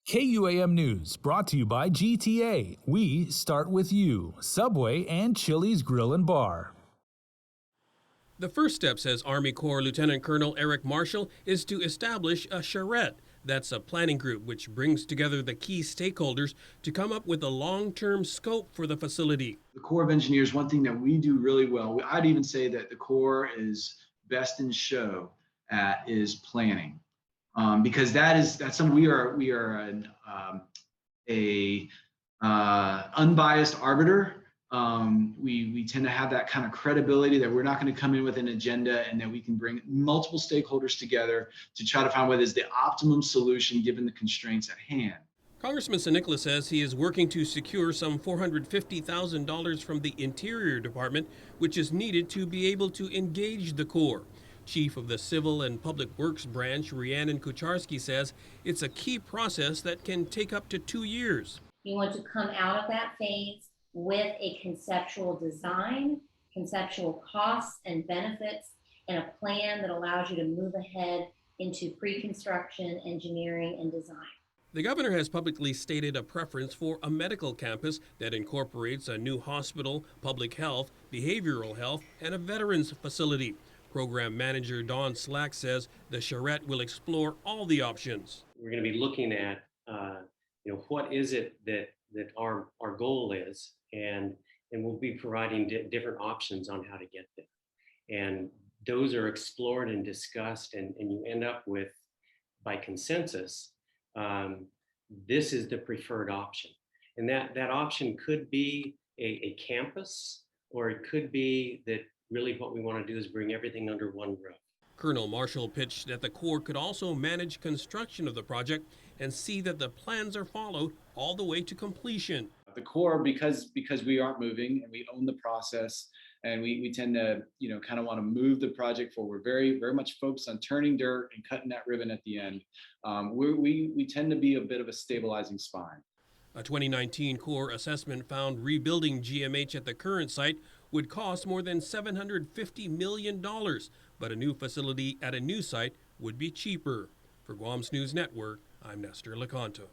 KUAM News brought to you by GTA. We start with you, Subway and Chili's Grill and Bar. The first step, says Army Corps Lieutenant Colonel Eric Marshall, is to establish a charrette. That's a planning group which brings together the key stakeholders to come up with a long-term scope for the facility. The Corps of Engineers, one thing that we do really well, I'd even say that the Corps is best in show at is planning. Because that's something we are an unbiased arbiter. We tend to have that kind of credibility that we're not going to come in with an agenda, and that we can bring multiple stakeholders together to try to find what is the optimum solution given the constraints at hand. Congressman St. Nicholas says he is working to secure some $450,000 from the Interior Department, which is needed to be able to engage the Corps. Chief of the Civil and Public Works Branch, KUCHARSKI, says it's a key process that can take up to 2 years. You want to come out of that phase with a conceptual design, conceptual costs and benefits, and a plan that allows you to move ahead into pre-construction, engineering, and design. The governor has publicly stated a preference for a medical campus that incorporates a new hospital, public health, behavioral health, and a veterans facility. Program Manager Don Slack says the charrette will explore all the options. We're going to be looking at, what is it that our goal is, and we'll be providing different options on how to get there. And those are explored and discussed, and you end up with, by consensus, this is the preferred option. And that option could be a campus, or it could be that really what we want to do is bring everything under one roof. Colonel Marshall pitched that the Corps could also manage construction of the project and see that the plans are followed all the way to completion. The Corps, because we aren't moving and we own the process, and we tend to kind of want to move the project forward. We're very, very much focused on turning dirt and cutting that ribbon at the end. We tend to be a bit of a stabilizing spine. A 2019 Corps assessment found rebuilding GMH at the current site would cost more than $750 million, but a new facility at a new site would be cheaper. For Guam's News Network, I'm Nestor Lecanto.